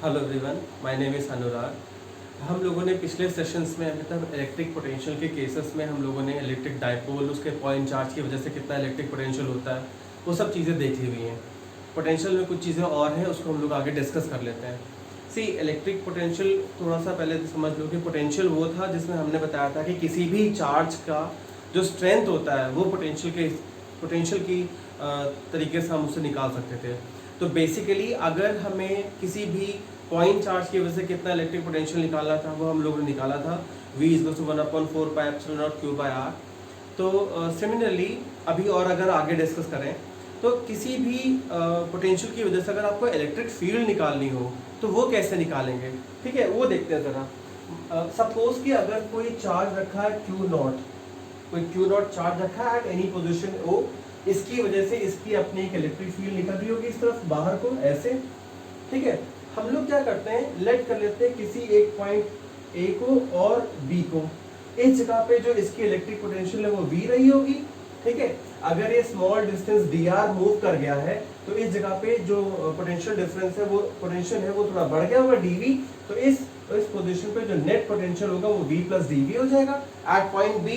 Hello everyone, my name is Anurag. हम लोगों ने पिछले सेशंस में अभी तक इलेक्ट्रिक पोटेंशियल के केसेस में हम लोगों ने इलेक्ट्रिक डाइपोल, उसके पॉइंट चार्ज की वजह से कितना इलेक्ट्रिक पोटेंशियल होता है, वो सब चीज़ें देख ली हुई हैं। पोटेंशियल में कुछ चीज़ें और हैं, उसको हम लोग आगे डिस्कस कर लेते हैं। सी इलेक्ट्रिक पोटेंशियल थोड़ा सा पहले समझ लो कि पोटेंशियल वो था जिसमें हमने बताया था कि किसी भी चार्ज का जो स्ट्रेंथ होता है वो पोटेंशियल की तरीके से हम उसे निकाल सकते थे। तो बेसिकली अगर हमें किसी भी पॉइंट चार्ज की वजह से कितना इलेक्ट्रिक पोटेंशियल निकालना था वो हम लोगों ने निकाला था V = 1/4πε0 तो सिमिलरली अभी और अगर आगे डिस्कस करें तो किसी भी पोटेंशियल की वजह से अगर आपको इलेक्ट्रिक फील्ड निकालनी हो तो वो कैसे निकालेंगे, ठीक है, वो देखते हैं ज़रा। सपोज कि अगर कोई चार्ज रखा है Q0, कोई Q0 चार्ज रखा है एट एनी पोजिशन O, इसकी वजह से इसकी अपनी एक इलेक्ट्रिक फील्ड निकल रही होगी इस तरफ बाहर को ऐसे, ठीक है। हम लोग क्या करते हैं, लेट कर लेते हैं किसी एक पॉइंट ए को और बी को, इस जगह पे जो इसकी इलेक्ट्रिक पोटेंशियल है वो V रही होगी, ठीक है। अगर ये स्मॉल डिस्टेंस dr मूव कर गया है तो इस जगह पे जो पोटेंशियल डिफरेंस है वो पोटेंशियल है वो थोड़ा बढ़ गया होगा dV, तो इस पोजीशन पे जो नेट पोटेंशियल होगा वो V + dV हो जाएगा एट पॉइंट B।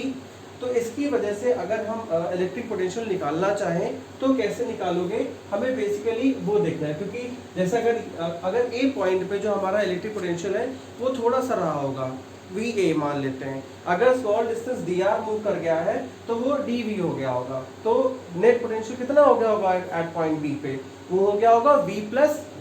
तो इसकी वजह से अगर हम इलेक्ट्रिक पोटेंशियल निकालना चाहें तो कैसे निकालोगे, हमें बेसिकली वो देखना है, क्योंकि जैसे अगर ए पॉइंट पे जो हमारा इलेक्ट्रिक पोटेंशियल है वो थोड़ा सा रहा होगा, VA मान लेते हैं। अगर स्मॉल डिस्टेंस dr मूव कर गया है तो वो dV हो गया होगा, तो नेट पोटेंशियल कितना हो गया होगा एट पॉइंट B पे, वो हो गया होगा V +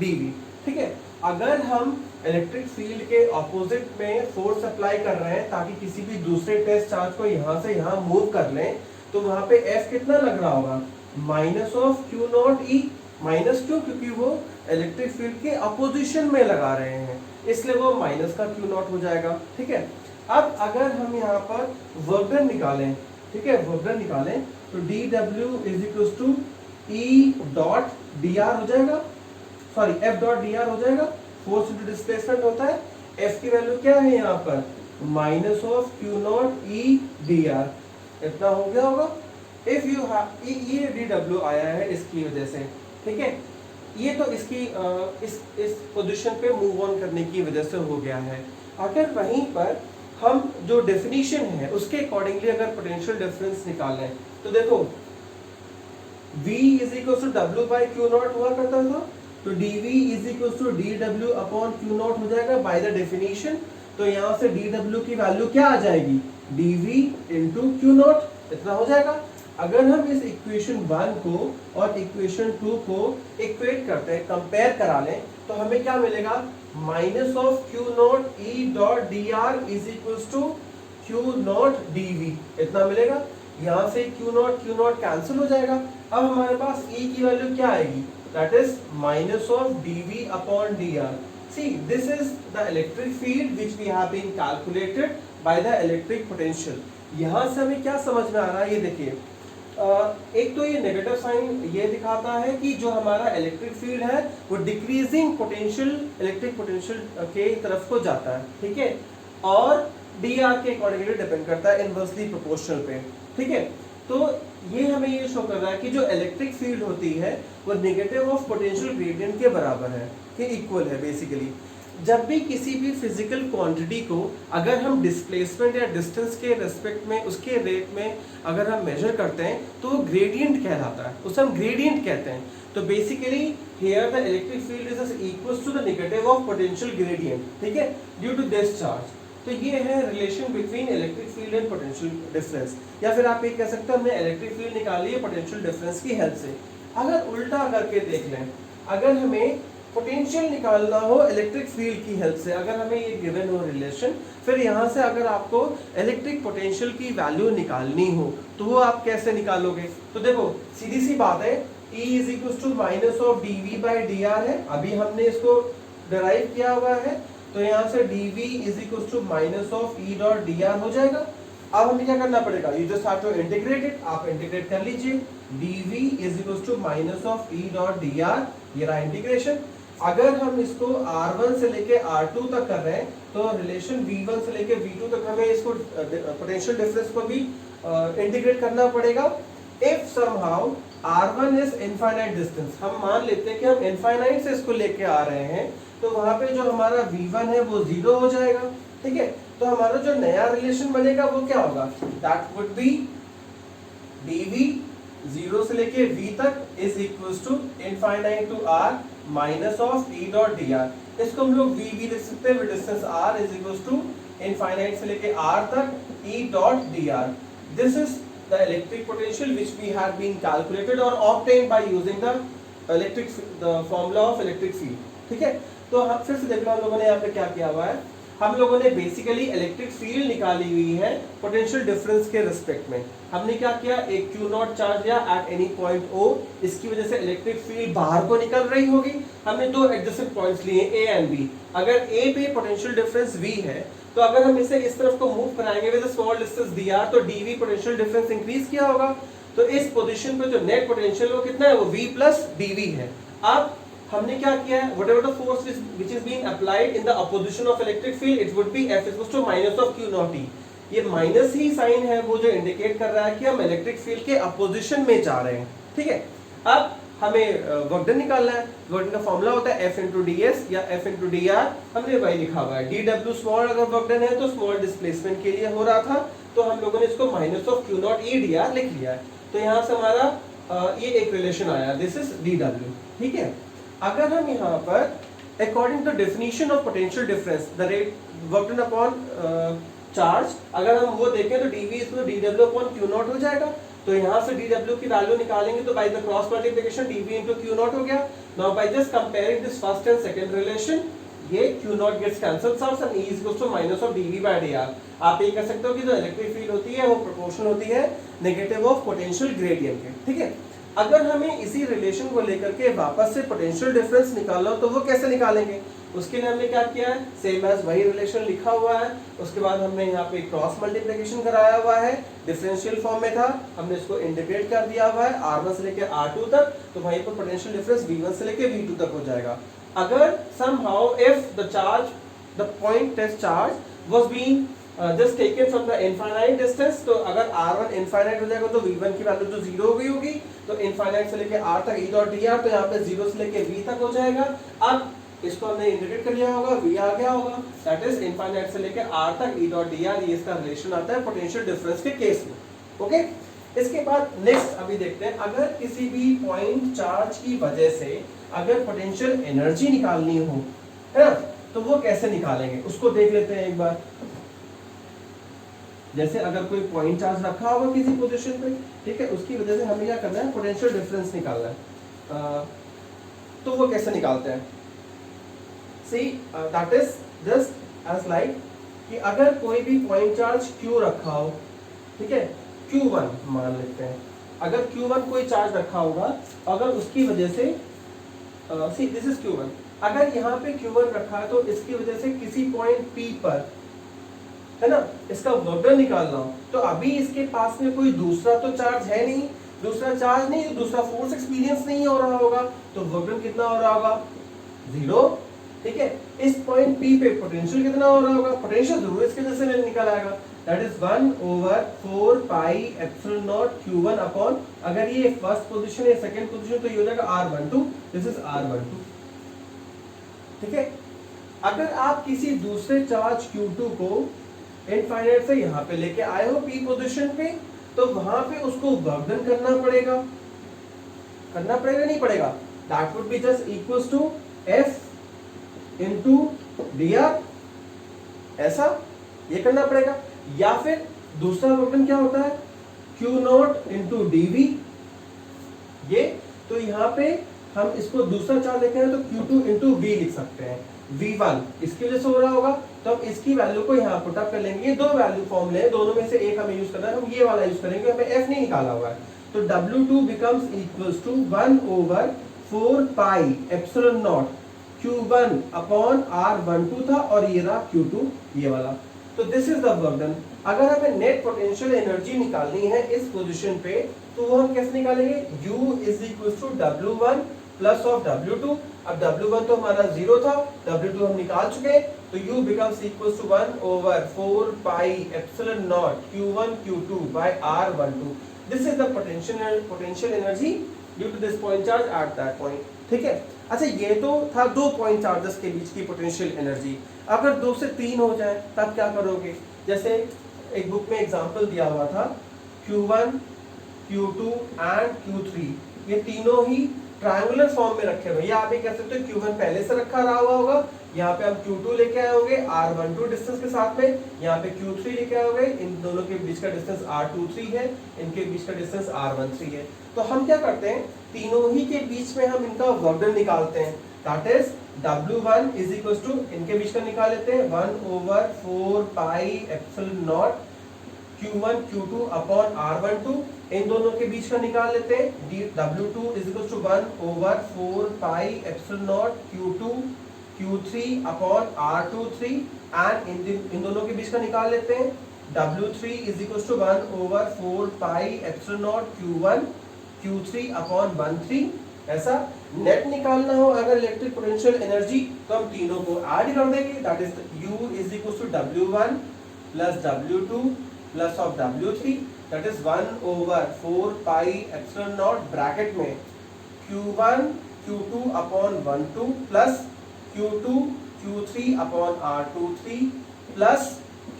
dV, ठीक है। अगर हम इलेक्ट्रिक फील्ड के ऑपोजिट में फोर्स अप्लाई कर रहे हैं ताकि किसी भी दूसरे टेस्ट चार्ज को यहाँ से यहाँ मूव कर लें, तो वहां पे F कितना लग रहा होगा, -Q0E, माइनस क्यों, क्योंकि वो इलेक्ट्रिक फील्ड के अपोजिशन में लगा रहे हैं, इसलिए वो माइनस का Q0 हो जाएगा, ठीक है। अब अगर हम यहाँ पर वर्क डन निकालें, ठीक है, वर्क डन निकालें तो dW = E.dr हो जाएगा, सॉरी F.dr हो जाएगा। फोर्स इंटू डिस्प्लेसमेंट होता है, F की वैल्यू क्या है यहाँ पर -Q0E.dr, इतना हो गया होगा। इफ यू ये dW आया है इसकी वजह से, ठीक है, ये तो इसकी इस पोजीशन पे मूव ऑन करने की वजह से हो गया है। अगर वहीं पर हम जो डेफिनेशन है उसके अकॉर्डिंगली अगर पोटेंशियल डिफरेंस निकालें तो देखो V = W/Q0 हुआ करता था, तो dV = dW/Q0 हो जाएगा बाय द डेफिनेशन। तो यहाँ से dW की वैल्यू क्या आ जाएगी, dV × Q0, इतना हो जाएगा। अगर हम इस इक्वेशन 1 को और इक्वेशन 2 को इक्वेट करते हैं, कंपेयर करा लें, तो हमें क्या मिलेगा, -Q0E.dr = Q0dV, इतना मिलेगा। यहाँ से Q0 कैंसिल हो जाएगा। अब हमारे पास E की वैल्यू क्या आएगी, that is -dV/dr. See, this is the electric field which we have been calculated by the electric potential. यहाँ से हमें क्या समझ में आ रहा है, ये देखिए, एक तो ये नेगेटिव साइन ये दिखाता है कि जो हमारा इलेक्ट्रिक फील्ड है वो डिक्रीजिंग पोटेंशियल इलेक्ट्रिक पोटेंशियल के तरफ को जाता है, ठीक है, और dr के अकॉर्डिंगली डिपेंड करता है इनवर्सली प्रोपोर्शनल पे, ठीक है। तो ये हमें ये शो कर रहा है कि जो इलेक्ट्रिक फील्ड होती है वो नेगेटिव ऑफ पोटेंशियल ग्रेडियंट के बराबर है, कि इक्वल है बेसिकली। जब भी किसी भी फिजिकल क्वांटिटी को अगर हम डिस्प्लेसमेंट या डिस्टेंस के रेस्पेक्ट में उसके रेट में अगर हम मेजर करते हैं तो वो ग्रेडियंट कहलाता है, उसे हम ग्रेडियंट कहते हैं। तो basically here the electric field is equal to the negative of potential gradient, ठीक है, ड्यू टू दिस चार्ज। तो ये है relation between electric field and potential difference, या फिर आप ये कह सकते हैं हमने इलेक्ट्रिक फील्ड निकाली है पोटेंशियल डिफरेंस की हेल्प से। अगर उल्टा करके देख लें, अगर हमें पोटेंशियल निकालना हो इलेक्ट्रिक फील्ड की हेल्प से, अगर हमें ये गिवन हो रिलेशन, फिर यहाँ से अगर आपको इलेक्ट्रिक पोटेंशियल की वैल्यू निकालनी हो तो वो आप कैसे निकालोगे, तो देखो सीधी सी बात है, E = -dV/dr है, अभी हमने इसको डिराइव किया हुआ है, तो यहाँ से dV = -E.dr हो जाएगा। अब हमें क्या करना पड़ेगा, you just have to integrate it, आप इंटीग्रेट कर लीजिए, dV = -E.dr, ये रहा इंटीग्रेशन। अगर हम इसको R1 से लेके R2 तक कर रहे हैं तो रिलेशन V1 से लेके V2 तक हमें इसको पोटेंशियल डिफरेंस को भी इंटीग्रेट करना पड़ेगा। If somehow R1 is infinite distance, हम मान लेते हैं कि हम इनफाइनाइट से इसको लेके आ रहे हैं, तो वहां पे जो हमारा V1 है वो 0 हो जाएगा, ठीक है। तो हमारा जो नया रिलेशन बनेगा वो क्या होगा, दैट वुड बी dv 0 से लेके v तक is equals to infinite to r minus of e dot dr। इसको हम लोग v भी लिख सकते हैं, distance r is equals to infinite से लेके r तक e dot dr। This is the electric potential which we have been calculated or obtained by using the formula of electric field, ठीक है। तो हम फिर से देख लो, हम लोगों ने यहाँ पे क्या किया हुआ है, हम लोगों ने बेसिकली इलेक्ट्रिक फील्ड निकाली हुई है पोटेंशियल डिफरेंस के रिस्पेक्ट में। हमने क्या किया, एक क्यू नॉट चार्ज लिया एट एनी पॉइंट ओ, इसकी वजह से इलेक्ट्रिक फील्ड बाहर को निकल रही होगी। हमने दो एडजेसेंट पॉइंट्स लिए ए एंड बी, अगर ए पे पोटेंशियल डिफरेंस v है तो अगर हम इसे इस तरफ को मूव कराएंगे विद स्मॉल डिस्टेंस dr तो dv पोटेंशियल डिफरेंस इंक्रीज किया होगा। तो इस पोजीशन पे जो नेट पोटेंशियल वो कितना है, वो v प्लस dv है। अब हमने क्या किया है, whatever the force which is being applied in the opposition of electric field it would be f equals to minus of q naught e। ये माइनस ही साइन है वो जो इंडिकेट कर रहा है कि हम इलेक्ट्रिक फील्ड के अपोजिशन में जा रहे हैं, ठीक है। अब हमें वर्क डन निकालना है, वर्क डन का फॉर्मूला होता है F into ds या F into dr, हमने वही लिखा हुआ है। dw स्मॉल अगर वर्क डन है तो स्मॉल डिस्प्लेसमेंट के लिए हो रहा था, तो हम लोगों ने इसको minus of q naught e dr लिख लिया है। तो यहाँ से हमारा ये एक रिलेशन आया, दिस इज dw, ठीक है। अगर हम यहाँ पर according to definition of potential difference the rate work done upon charge, अगर हम वो देखें तो dv इज तो dw अपॉन q नॉट हो जाएगा। तो यहाँ से dw की वैल्यू निकालेंगे तो by the cross multiplication dv into q naught हो गया। Now by just comparing this first and second relation, ये q naught gets cancelled out and e is equal to minus of dv by dr। आप ये कह सकते हो कि जो इलेक्ट्रिक फील्ड होती है वो प्रोपोर्शनल होती है नेगेटिव ऑफ पोटेंशियल ग्रेडियंट के, ठीक है। अगर हमें इसी रिलेशन को लेकर के वापस से पोटेंशियल डिफरेंस निकालना हो तो वो कैसे निकालेंगे, उसके लिए हमने क्या किया है, सेम एज वही रिलेशन लिखा हुआ है। उसके बाद हमने यहाँ पे क्रॉस मल्टीप्लिकेशन कराया हुआ है, डिफरेंशियल फॉर्म में था, हमने इसको इंटीग्रेट कर दिया हुआ है r1 से लेके r2 तक, तो वहीं पर पोटेंशियल डिफरेंस v1 से लेके v2 तक हो जाएगा। अगर somehow if the charge, the point test charge was being just taken from the infinite distance, तो अगर r1 इनफाइनाइट हो जाएगा तो v1 की वैल्यू तो 0 हो गई होगी, तो इनफाइनाइट से लेके r तक e डॉट dr, तो यहाँ पे 0 से लेके v तक हो जाएगा। अब इसको हमने इंटीग्रेट कर लिया होगा, v आ गया होगा, दैट इज इनफाइनाइट से लेके r तक e डॉट dr, ये इसका रिलेशन आता है पोटेंशियल डिफरेंस के केस में, ओके। इसके बाद नेक्स्ट अभी देखते हैं, अगर किसी भी पॉइंट चार्ज की वजह से अगर पोटेंशियल एनर्जी निकालनी हो, है ना, तो वो कैसे निकालेंगे उसको देख लेते हैं एक बार। जैसे अगर कोई पॉइंट चार्ज रखा होगा किसी पोजीशन पे, ठीक है, उसकी वजह से हमें क्या करना है, पोटेंशियल डिफरेंस निकालना है। तो वो कैसे निकालते हैं, see that is just as like कि अगर कोई भी पॉइंट चार्ज Q रखा हो, ठीक है, Q1 मान लेते हैं, अगर Q1 कोई चार्ज रखा होगा, अगर उसकी वजह से सी दिस इज Q1, अगर यहाँ पे Q1 रखा है तो इसकी वजह से किसी पॉइंट P पर, है ना, इसका वर्क डन निकालना हो, तो अभी इसके पास में कोई दूसरा तो चार्ज है नहीं, दूसरा चार्ज नहीं, दूसरा फोर्स एक्सपीरियंस नहीं हो रहा होगा, तो वर्क डन कितना हो रहा होगा, 0, ठीक है। इस पॉइंट P पे पोटेंशियल कितना हो रहा होगा, पोटेंशियल जरूर इसके वजह से निकल आएगा, that is 1/4 pi epsilon naught Q1 upon, अगर ये फर्स्ट पोजीशन है सेकंड पोजीशन तो ये हो जाएगा R12, दिस इज R12, ठीक है। अगर आप किसी दूसरे चार्ज Q2 को इनफाइनाइट से यहाँ पे लेके आए हो P पोजीशन पे, तो वहां पे उसको वर्क डन करना पड़ेगा नहीं पड़ेगा, that would be just equals to F into dr, ऐसा ये करना पड़ेगा। या फिर दूसरा वर्क डन क्या होता है, Q नॉट into dv, ये तो यहाँ पे हम इसको दूसरा चार्ज लेके हैं तो Q2 into v लिख सकते हैं, v1 इसकी वजह से हो रहा होगा, तो हम इसकी वैल्यू को यहाँ पुट अप कर लेंगे। ये दो वैल्यू फॉर्मूले हैं, दोनों में से एक हमें यूज करना है, हम ये वाला यूज करेंगे, हमें f नहीं निकाला हुआ है, तो W2 becomes equals to 1/4 pi epsilon naught Q1 upon R12 था, और ये रहा Q2 ये वाला। तो this is the work done. अगर हमें नेट पोटेंशियल एनर्जी निकालनी है इस पोजीशन पे, तो वो हम कैसे निकालेंगे, U is equal to W1 plus of W2। अब W1 तो हमारा 0 था, W2 हम निकाल चुके, तो U becomes equals to 1/4 pi epsilon naught Q1 Q2 by R12। This is the potential energy due to this point charge at that point. ठीक है, अच्छा ये तो था दो पॉइंट चार्जेस के बीच की पोटेंशियल एनर्जी। अगर 2 से 3 हो जाए तब क्या करोगे? जैसे एक बुक में एग्जांपल दिया हुआ था Q1, Q2 एंड Q3, ये तीनों ही ट्रायंगुलर फॉर्म में रखे हुए। या आप ये कह सकते हो Q1 पहले से रखा रहा हुआ होगा, यहाँ पे हम Q2 लेके आए होंगे R12 डिस्टेंस के साथ में, यहाँ पे Q3 लेके आए होंगे, इन दोनों के बीच का डिस्टेंस R23 है, इनके बीच का डिस्टेंस R13 है। तो हम क्या करते हैं, तीनों ही के बीच में हम इनका वर्क डन निकालते हैं। That is W1 is equal to, इनके बीच का निकाल लेते हैं 1/4 pi epsilon naught Q1 Q2 upon R12, इन दोनों के बीच का निकाल लेते हैं W2 is equal to 1/4 pi epsilon naught Q2 Q3 upon R23 and इन दोनों के बीच का निकाल लेते हैं W3 is equal to 1/4 pi epsilon naught Q1 Q3 upon 13। ऐसा नेट निकालना हो अगर इलेक्ट्रिक पोटेंशियल एनर्जी तो हम तीनों को ऐड कर देंगे। That is U is equal to W1 plus W2 plus of W3, that is 1/4 pi epsilon naught bracket में Q1 Q2 upon 12 plus Q2 Q3 upon R23 plus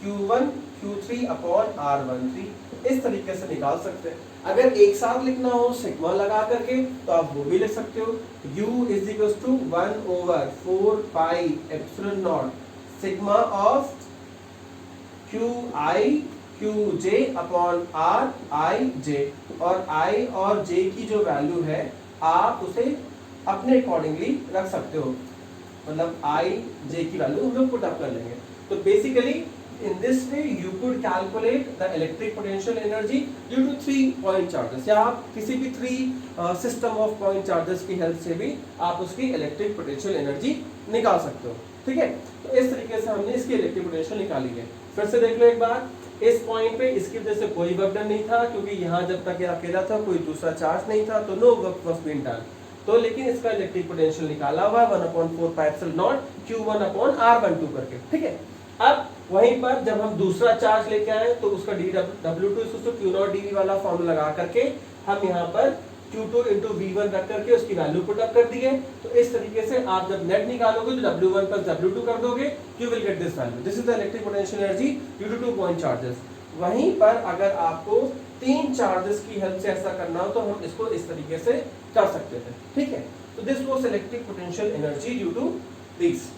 Q1 Q3 upon R13। इस तरीके से निकाल सकते हैं। अगर एक साथ लिखना हो सिग्मा लगा करके तो आप वो भी लिख सकते हो, U is equal to 1/4 pi epsilon naught sigma of QI QJ upon RIJ, और I और J की जो वैल्यू है आप उसे अपने अकॉर्डिंगली रख सकते हो, मतलब I J की वैल्यू हम लोग पुट अप कर लेंगे। तो basically in this way you could calculate the electric potential energy due to 3 point charges, या आप किसी भी 3 system of point charges की हेल्प से भी आप उसकी इलेक्ट्रिक पोटेंशियल एनर्जी निकाल सकते हो। ठीक है, तो इस तरीके से हमने इसकी इलेक्ट्रिक पोटेंशियल निकाली है। फिर से देख लो एक बार, इस पॉइंट पे इसकी वजह से कोई वर्क डन नहीं था क्योंकि यहाँ जब तक ये अकेला था कोई दूसरा चार्ज नहीं था, तो no work was been done. तो लेकिन इसका इलेक्ट्रिक पोटेंशियल निकाला हुआ है 1/4 pi epsilon naught Q1 upon R12 करके। ठीक है, अब वहीं पर जब हम दूसरा चार्ज लेके आए तो उसका W2 Q0 dV वाला फॉर्मूला लगा करके हम यहाँ पर Q2 into V1 रख करके उसकी वैल्यू पुट अप कर दी है। तो इस तरीके से आप जब नेट निकालोगे तो W1 प्लस W2 कर दोगे, you will get this value. This is the electric potential energy due to 2 point charges. वहीं पर अगर आपको 3 चार्जेस की हेल्प से ऐसा करना हो तो हम इसको इस तरीके से कर सकते थे। ठीक है, तो this was electric potential energy due to this.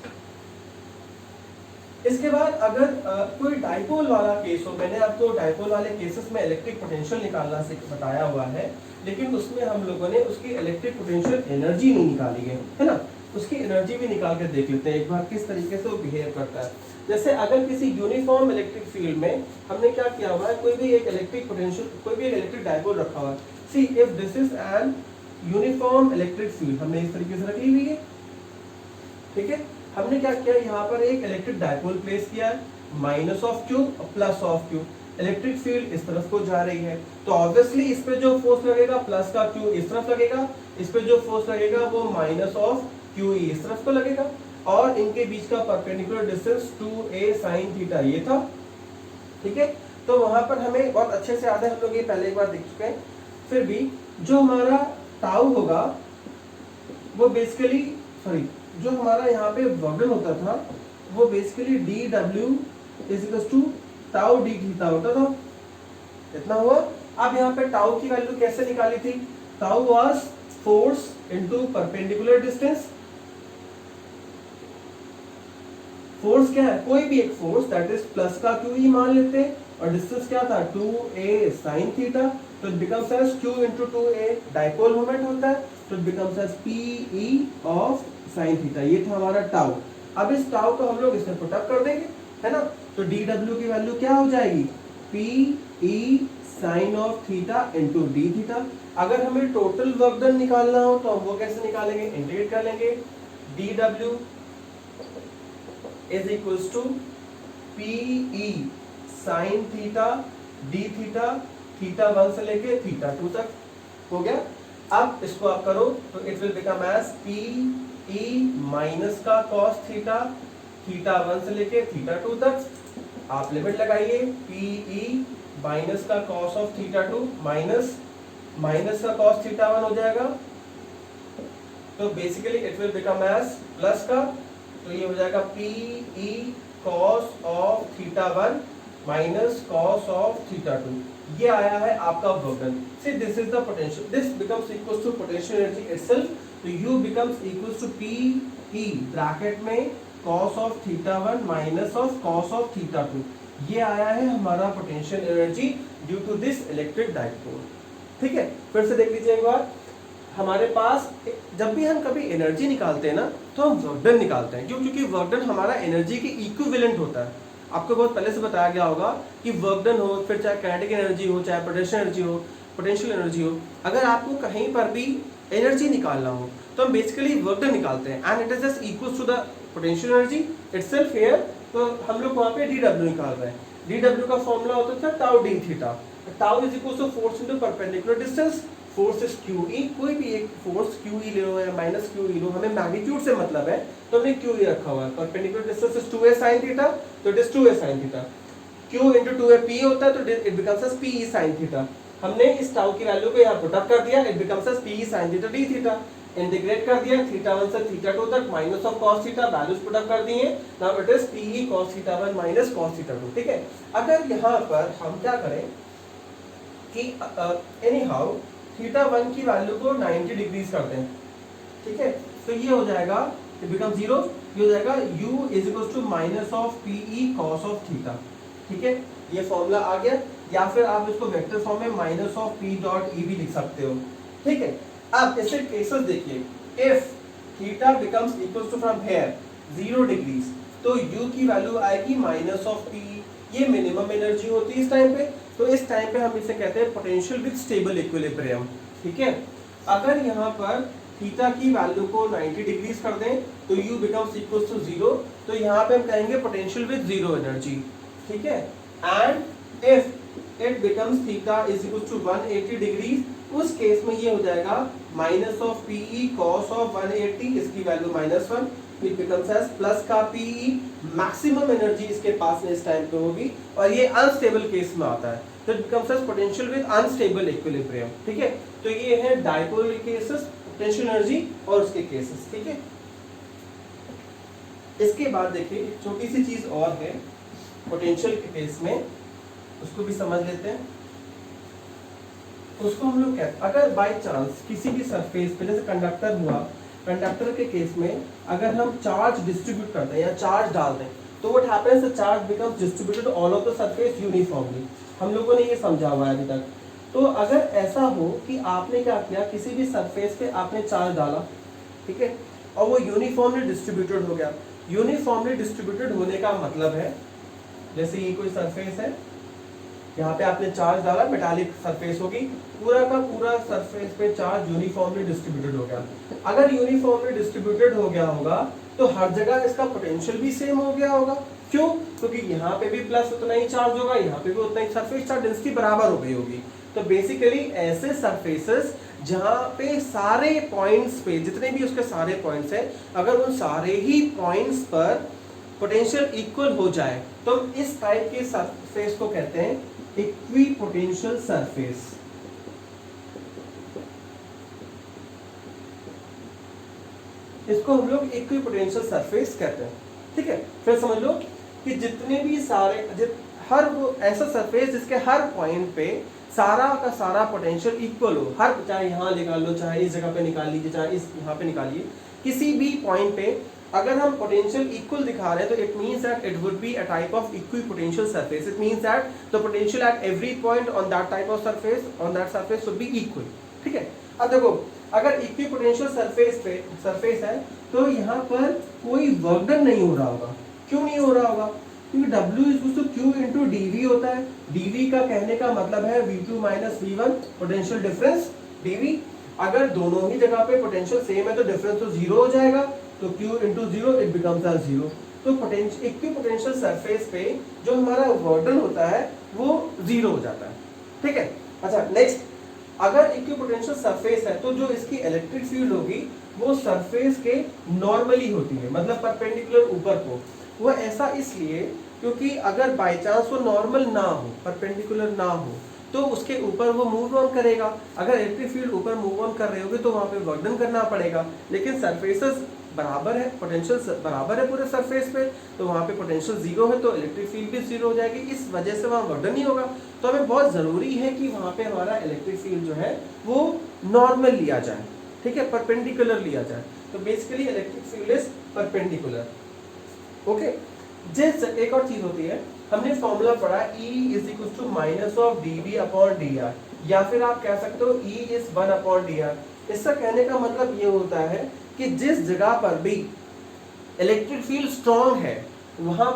इसके बाद अगर कोई डाइपोल वाला केस हो, मैंने आपको डाइपोल वाले केसेस में इलेक्ट्रिक पोटेंशियल निकालना बताया हुआ है, लेकिन उसमें हम लोगों ने उसकी इलेक्ट्रिक पोटेंशियल एनर्जी नहीं निकाली है ना, उसकी एनर्जी भी निकाल के देख लेते हैं एक बार किस तरीके से वो बिहेव करता है। जैसे अगर किसी यूनिफॉर्म इलेक्ट्रिक फील्ड में हमने क्या किया हुआ है, कोई भी एक इलेक्ट्रिक पोटेंशियल, कोई भी एक इलेक्ट्रिक डाइपोल रखा हुआ है। See if this is an uniform electric field, हमने इस तरीके से रखी हुई है। ठीक है, हमने क्या किया, यहाँ पर एक इलेक्ट्रिक डाइपोल प्लेस किया है, माइनस ऑफ क्यू और plus of Q. Electric field इस तरफ को जा रही है, तो ऑब्वियसली इस पे जो फोर्स लगेगा प्लस का क्यू इस तरफ लगेगा, इस पे जो फोर्स लगेगा वो माइनस ऑफ क्यू इस तरफ को लगेगा, और इनके बीच का perpendicular distance 2a sin theta ये था। ठीक है, तो वहां पर हमें बहुत अच्छे से याद है, हम लोग ये पहले एक बार देख चुके हैं। फिर भी जो हमारा टाउ होगा वो बेसिकली जो हमारा यहाँ पे वर्क होता था वो basically dW is equal to tau d theta होता था, इतना हुआ। अब यहाँ पे टाउ की वैल्यू कैसे निकाली थी, tau was force into perpendicular distance. Force क्या है, कोई भी एक फोर्स दैट इज प्लस का क्यू ही मान लेते हैं, और डिस्टेंस क्या था 2a sin थीटा, तो it becomes as q into 2a, dipole moment होता है, तो it becomes as pe of sin theta. ये था हमारा टाउ। अब इस टाउ को हम लोग इसमें पुट अप कर देंगे, है ना, तो dw की वैल्यू क्या हो जाएगी, pe sin of theta into d theta. अगर हमें टोटल वर्क डन निकालना हो तो हम वो कैसे निकालेंगे, इंटीग्रेट कर लेंगे, dw is equals to pe sin theta d theta, theta 1 से लेके थीटा 2 तक हो गया। अब इसको आप करो तो it will become as pe minus का cos थीटा, थीटा 1 से लेके थीटा 2 तक। आप लिमिट लगाइए, pe माइनस का cos of theta 2 minus minus का cos थीटा 1 हो जाएगा, तो basically it will become as plus का, तो ये हो जाएगा P E cos of theta 1 minus cos of theta 2। ये आया है आपका work done. See this is the potential, this becomes equal to potential energy itself, तो you becomes equal to P E bracket में cos of theta 1 minus of cos of theta 2। ये आया है हमारा potential energy due to this electric dipole. ठीक है, फिर से देख लीजिए एक बार, हमारे पास जब भी हम कभी एनर्जी निकालते हैं ना, तो हम वर्क डन निकालते हैं, क्यों? क्योंकि वर्क डन हमारा एनर्जी के इक्विवेलेंट होता है। आपको बहुत पहले से बताया गया होगा कि वर्क डन हो, फिर चाहे काइनेटिक एनर्जी हो, चाहे पोटेंशियल एनर्जी हो, पोटेंशियल एनर्जी हो, अगर आपको कहीं पर भी एनर्जी निकालना हो तो हम बेसिकली वर्क डन निकालते हैं, and it is just equal to the potential energy itself here. तो हम लोग वहाँ पे dw निकाल रहे हैं, dw का फॉर्मूला होता था tau d theta, tau is equal to force into perpendicular distance, force is QE, कोई भी एक फोर्स QE ले लो या माइनस QE लो, हमें मैग्नीट्यूड से मतलब है, तो हमने QE रखा हुआ है। Perpendicular distance is 2a sin theta, तो it is 2a sin theta. Q into 2a P होता है, तो it becomes as PE sin theta. हमने इस टाउ की वैल्यू को यहाँ पुट अप कर दिया, it becomes as PE sin theta d theta. Integrate कर दिया थीटा 1 से थीटा 2 तक, minus of cos theta, values put up कर दी हैं, now it is PE cos theta 1 minus cos theta 2। ठीक है, अगर यहाँ पर हम क्या करें कि एनी हाउ थीटा 1 की वैल्यू को 90 डिग्रीज कर दें, ठीक है, तो ये हो जाएगा, इट बिकम 0, ये हो जाएगा u is equal to minus of PE cos of theta. ठीक है, ये फॉर्मूला आ गया, या फिर आप इसको वेक्टर फॉर्म में minus of P dot E भी लिख सकते हो। ठीक है, अब ऐसे केसेस देखिए, if theta becomes equal to from here 0 degrees, तो u की वैल्यू आएगी माइनस ऑफ P, ये मिनिमम एनर्जी होती है इस टाइम पे, तो इस टाइम पे हम इसे कहते हैं पोटेंशियल विद स्टेबल इक्विलिब्रियम। ठीक है, अगर यहाँ पर थीटा की वैल्यू को 90 डिग्रीज कर दें तो u बिकम्स इक्वल टू 0, तो यहाँ पे हम कहेंगे पोटेंशियल विद 0 एनर्जी। ठीक है, and if it becomes theta is equal to 180 degrees, उस केस में ये हो जाएगा minus of PE cos of 180, इसकी value -1, it becomes as plus का PE, मैक्सिमम एनर्जी इसके पास में इस टाइम पे होगी, और ये अनस्टेबल केस में आता है, तो it becomes as potential with unstable equilibrium. ठीक है, तो ये है डाइपोल केसेस, पोटेंशियल एनर्जी और उसके केसेस। ठीक है, इसके बाद देखिए एक छोटी सी चीज और है पोटेंशियल के केस में, उसको भी समझ लेते हैं। उसको हम लोग कहते हैं, अगर बाय चांस किसी भी सरफेस पे, जैसे कंडक्टर हुआ, कंडक्टर के केस में अगर हम चार्ज डिस्ट्रीब्यूट करते हैं या चार्ज डाल दें, तो what happens, the charge becomes distributed all of the surface uniformly. हम लोगों ने ये समझा हुआ है अभी तक। तो अगर ऐसा हो कि आपने क्या किया, किसी भी सरफेस पे आपने चार्ज डाला, ठीक है, और वो यूनिफॉर्मली डिस्ट्रीब्यूटेड हो गया। यूनिफॉर्मली डिस्ट्रीब्यूटेड होने का मतलब है, जैसे ये कोई सरफेस है, यहाँ पे आपने चार्ज डाला, मेटालिक सरफेस होगी, पूरा का पूरा सरफेस पे चार्ज यूनिफॉर्मली डिस्ट्रीब्यूटेड हो गया। अगर यूनिफॉर्मली डिस्ट्रीब्यूटेड हो गया होगा तो हर जगह इसका पोटेंशियल भी सेम हो गया होगा। क्यों? क्योंकि यहाँ पे भी प्लस उतना ही चार्ज होगा, यहाँ पे भी उतना ही, सरफेस चार्ज डेंसिटी बराबर हो गई होगी। तो बेसिकली ऐसे सरफेसेस जहाँ पे सारे पॉइंट्स पे, जितने भी उसके सारे पॉइंट्स हैं, अगर उन सारे ही पॉइंट्स पर पोटेंशियल इक्वल हो जाए तो इस टाइप के सरफेस को कहते हैं इक्विपोटेंशियल सरफेस। इसको हम लोग इक्विपोटेंशियल सरफेस कहते हैं। ठीक है, फिर समझ लो कि जितने भी सारे हर वो ऐसा सरफेस जिसके हर पॉइंट पे सारा का सारा पोटेंशियल इक्वल हो, हर, चाहे यहाँ निकाल लो, चाहे इस जगह पे निकाल लीजिए, चाहे इस यहाँ पे निकालिए, किसी भी पॉइंट पे अगर हम पोटेंशियल इक्वल दिखा रहे हैं तो it means that it would be a type of equipotential surface. It means that the potential at every point on that type of surface, on that surface should be equal. ठीक है, अब देखो अगर equipotential surface है तो यहाँ पर कोई वर्क डन नहीं हो रहा होगा। क्यों नहीं हो रहा होगा? क्योंकि W is to Q into dV होता है। dV का कहने का मतलब है V2 minus V1 potential difference dV। अगर दोनों ही जगह पे पोटेंशियल सेम है तो डिफरेंस तो 0 हो जाएगा, तो Q into 0 it becomes as 0। तो इक्विपोटेंशियल सरफेस पे जो हमारा वर्क डन होता है वो 0 हो जाता है। ठीक है, अच्छा नेक्स्ट, अगर इक्विपोटेंशियल सरफेस है तो जो इसकी इलेक्ट्रिक फील्ड होगी वो सरफेस के नॉर्मली होती है, मतलब परपेंडिकुलर ऊपर को। वो ऐसा इसलिए क्योंकि अगर बाय चांस वो नॉर्मल ना हो, परपेंडिकुलर ना हो, तो उसके ऊपर वो मूव ऑन करेगा। अगर इलेक्ट्रिक फील्ड ऊपर मूव ऑन कर रहे होगे तो वहाँ पे वर्क डन करना पड़ेगा, लेकिन सरफेसेस बराबर है, पोटेंशियल बराबर है पूरे सरफेस पे, तो वहाँ पे पोटेंशियल जीरो है तो इलेक्ट्रिक फील्ड भी जीरो हो जाएगी, इस वजह से वहाँ वर्क डन नहीं होगा। तो हमें बहुत ज़रूरी है कि वहाँ पे हमारा इलेक्ट्रिक फील्ड जो है वो नॉर्मल लिया जाए, ठीक है, परपेंडिकुलर लिया जाए। तो basically electric field is perpendicular. Okay, जिस एक और चीज होती है, हमने फॉर्मूला पढ़ा E is equal to minus of dV upon dr, या फिर आप कह सकते हो E इज 1 अपॉन dr। इसका कहने का मतलब ये होता है कि जिस जगह पर भी इलेक्ट्रिक फील्ड स्ट्रॉन्ग है वहां,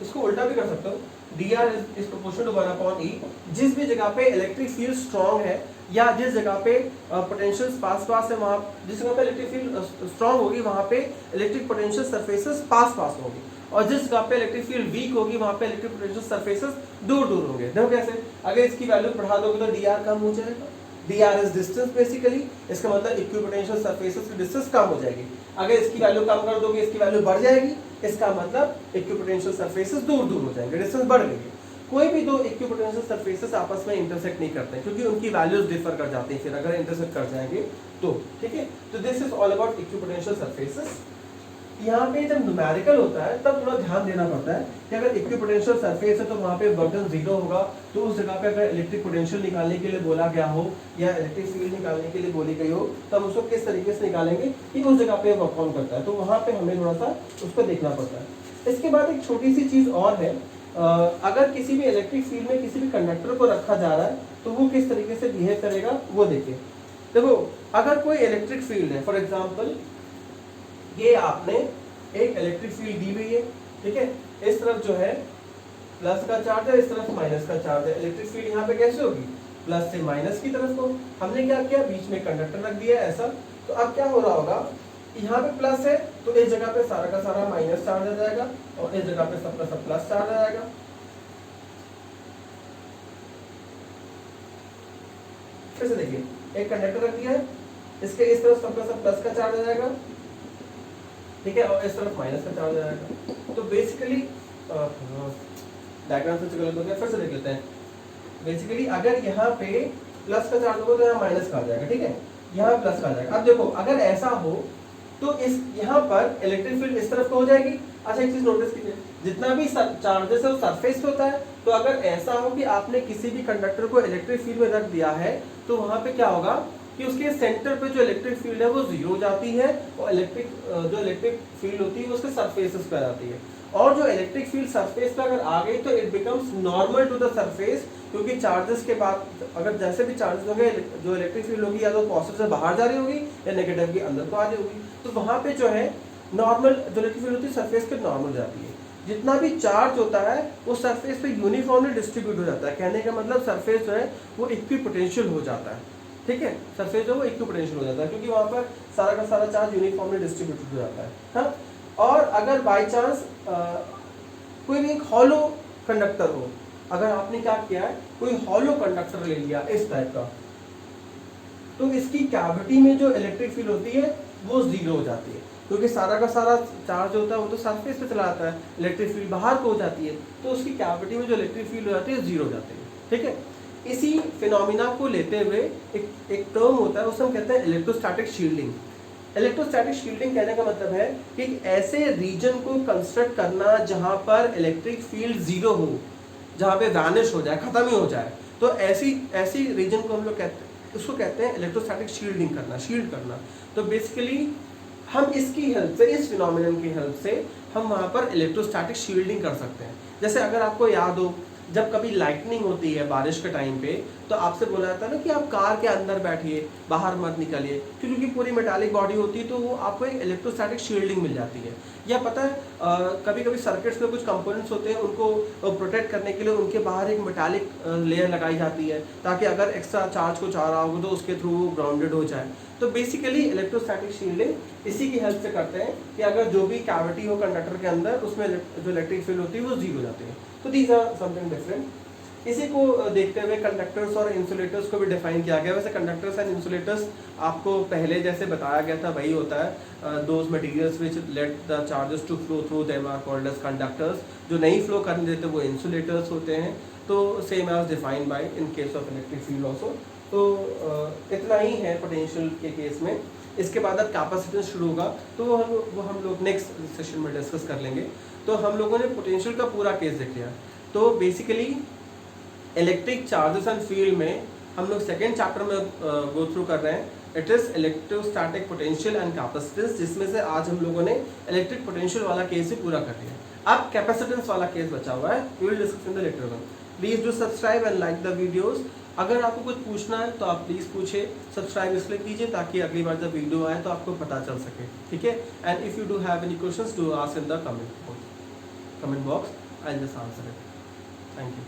इसको उल्टा भी कर सकते हो, dr is proportional to 1 upon E। जिस भी जगह पे इलेक्ट्रिक फील्ड स्ट्रॉन्ग है या जिस जगह पे पोटेंशियल पास है, वहां जिस जगह पे इलेक्ट्रिक फील्ड स्ट्रॉन्ग होगी वहां पे इलेक्ट्रिक पोटेंशियल सरफेसेस पास होगी, और जिस जगह पे इलेक्ट्रिक फील्ड वीक होगी वहां पे इलेक्ट्रिक पोटेंशियल सरफेसेस दूर होंगे। देखो कैसे, अगर इसकी वैल्यू बढ़ा दोगे तो dr कम हो जाएगा, dr इज डिस्टेंस बेसिकली, इसका मतलब इक्विपोटेंशियल सरफेसेस की डिस्टेंस कम हो जाएगी। अगर इसकी वैल्यू कम कर दोगे इसकी वैल्यू बढ़ जाएगी, इसका मतलब इक्विपोटेंशियल सरफेसेस दूर हो जाएंगे, डिस्टेंस बढ़ गई। कोई भी दो इक्विपोटेंशियल सरफेसेस आपस में इंटरसेक्ट नहीं करते क्योंकि उनकी वैल्यूज डिफर कर जाती हैं, फिर अगर इंटरसेक्ट कर जाएंगे तो, ठीक है। तो this is all about equipotential surfaces. यहाँ पे जब न्यूमेरिकल होता है तब थोड़ा ध्यान देना पड़ता है कि अगर इक्विपोटेंशियल सरफेस है तो वहाँ पे वर्क डन जीरो होगा, तो उस जगह पे अगर इलेक्ट्रिक पोटेंशियल निकालने के लिए बोला गया हो या इलेक्ट्रिक फील्ड निकालने के लिए बोली गई हो तो हम उसको किस तरीके से निकालेंगे कि उस जगह पे वर्क ऑन करता है, तो वहाँ पे हमें थोड़ा सा उसको देखना पड़ता है। इसके बाद एक छोटी सी चीज और है, अगर किसी भी इलेक्ट्रिक फील्ड में किसी भी कंडक्टर को रखा जा रहा है तो वो किस तरीके से बिहेव करेगा वो देखिए। देखो, अगर कोई इलेक्ट्रिक फील्ड है, फॉर एग्जांपल ये आपने एक इलेक्ट्रिक फील्ड दी हुई है, ठीक है, इस तरफ जो है प्लस का चार्ज है, इस तरफ माइनस का चार्ज है। इलेक्ट्रिक फील्ड यहाँ पे कैसे होगी, प्लस से माइनस की तरफ को। हमने क्या किया, बीच में कंडक्टर रख दिया ऐसा, तो अब क्या हो रहा होगा, यहाँ पे प्लस है तो इस जगह पे सारा का सारा माइनस चार्ज आ जाएगा और इस जगह पे सब का सब प्लस चार्ज आ जाएगा। फिर से देखिए, एक कंडक्टर रख दिया है, इसके इस तरफ सब का सब प्लस का चार्ज आ जाएगा, ठीक है, और इस तरफ माइनस का चार्ज आ जाएगा। तो बेसिकली डायग्राम से गलत हो गया, फिर से देख लेते हैं। बेसिकली अगर यहाँ पे प्लस का चार्ज होगा तो यहाँ माइनस का आ जाएगा, ठीक है, यहाँ प्लस का आ जाएगा। अब देखो, अगर ऐसा हो तो इस यहाँ पर इलेक्ट्रिक फील्ड इस तरफ को हो जाएगी। अच्छा, एक चीज नोटिस कीजिए, जितना भी चार्जेस है वो सरफेस पे होता है, तो अगर ऐसा हो कि आपने किसी भी कंडक्टर को इलेक्ट्रिक फील्ड में रख दिया है तो वहां पे क्या होगा कि उसके सेंटर पे जो इलेक्ट्रिक फील्ड है वो जीरो हो जाती है और जो इलेक्ट्रिक फील्ड होती है वो उसके सरफेसेस पे आ जाती है। और जो इलेक्ट्रिक फील्ड सरफेस पे अगर आ गई तो it becomes normal to the surface, क्योंकि चार्जेस के बाद अगर जैसे भी चार्जेस होंगे जो इलेक्ट्रिक फील्ड होगी या तो पॉजिटिव से बाहर जा रही होगी या नेगेटिव की अंदर को आ रही होगी, तो वहां पे जो है नॉर्मल जो इलेक्ट्रिक फील्ड होती है सरफेस पे नॉर्मल जाती है। जितना भी चार्ज होता है वो सरफेस पे यूनिफॉर्मली डिस्ट्रीब्यूट हो जाता है, कहने का मतलब सरफेस जो है वो इक्विपोटेंशियल हो जाता है, ठीक है, सरफेस जो है वो इक्विपोटेंशियल हो जाता है क्योंकि वहां पर सारा का सारा चार्ज यूनिफॉर्मली डिस्ट्रीब्यूटेड हो जाता है। हाँ, और अगर बाय चांस कोई भी एक हॉलो कंडक्टर हो, अगर आपने क्या किया है, कोई हॉलो कंडक्टर ले लिया इस टाइप का, तो इसकी कैविटी में जो इलेक्ट्रिक फील्ड होती है वो जीरो हो जाती है क्योंकि सारा का सारा चार्ज होता है वो तो सरफेस पे चला जाता है, इलेक्ट्रिक फील्ड बाहर को हो जाती है, तो उसकी कैविटी में जो इलेक्ट्रिक फील्ड हो जाती है जीरो हो जाती है, ठीक है। इसी फिनोमिना को लेते हुए एक टर्म होता है, उसे हम कहते हैं इलेक्ट्रोस्टैटिक शील्डिंग। इलेक्ट्रोस्टैटिक शील्डिंग कहने का मतलब है कि ऐसे रीजन को कंस्ट्रक्ट करना जहां पर इलेक्ट्रिक फील्ड जीरो हो, जहां पे वैनिश हो जाए, खत्म ही हो जाए, तो ऐसी रीजन को हम लोग उसको कहते हैं इलेक्ट्रोस्टैटिक शील्डिंग करना, शील्ड करना। तो बेसिकली हम इसकी हेल्प से, इस फिनोमिनन की हेल्प से हम वहां पर इलेक्ट्रोस्टैटिक शील्डिंग कर सकते हैं। जैसे अगर आपको याद हो, जब कभी लाइटनिंग होती है बारिश के टाइम पे तो आपसे बोला जाता है ना कि आप कार के अंदर बैठिए, बाहर मत निकलिए, क्योंकि पूरी मेटालिक बॉडी होती है तो वो आपको एक इलेक्ट्रोस्टैटिक शील्डिंग मिल जाती है। या पता है कभी कभी सर्किट्स में कुछ कंपोनेंट्स होते हैं, उनको प्रोटेक्ट करने के लिए उनके बाहर एक मेटालिक लेयर लगाई जाती है ताकि अगर एक्स्ट्रा चार्ज कुछ आ रहा हो तो उसके थ्रू वो ग्राउंडेड हो जाए। तो बेसिकली इलेक्ट्रोस्टैटिक शील्डिंग इसी की हेल्प से करते हैं कि अगर जो भी कैविटी हो कंडक्टर के अंदर उसमें जो इलेक्ट्रिक फील्ड होती है वो जीरो हो जाती है। तो दीज आर समथिंग डिफरेंट। इसी को देखते हुए कंडक्टर्स और इंसुलेटर्स को भी डिफाइन किया गया। वैसे कंडक्टर्स एंड इंसुलेटर्स आपको पहले जैसे बताया गया था वही होता है, those materials which let the charges to flow through them are called as conductors. जो नहीं फ्लो करने देते वो इंसुलेटर्स होते हैं। तो same as defined by in case of electric field also. तो इतना ही है पोटेंशियल के केस में। इसके बाद अब कैपेसिटेंस शुरू होगा, तो वो हम लोग नेक्स्ट सेशन में डिस्कस कर लेंगे। तो हम लोगों ने पोटेंशियल का पूरा केस देख लिया। तो basically electric charges and field में हम लोग सेकेंड चैप्टर में गो थ्रू कर रहे हैं, it is electrostatic potential and capacitance, जिसमें से आज हम लोगों ने इलेक्ट्रिक पोटेंशियल वाला केस ही पूरा कर लिया। अब कैपेसिटेंस वाला केस बचा हुआ है, we will discuss in the later on. Please do subscribe and like the videos. अगर आपको कुछ पूछना है तो आप प्लीज़ पूछिए, सब्सक्राइब इसलिए कीजिए ताकि अगली बार जब वीडियो आए तो आपको पता चल सके, ठीक है। And if you do have any questions do ask in the comment box, I will just answer it. Thank you.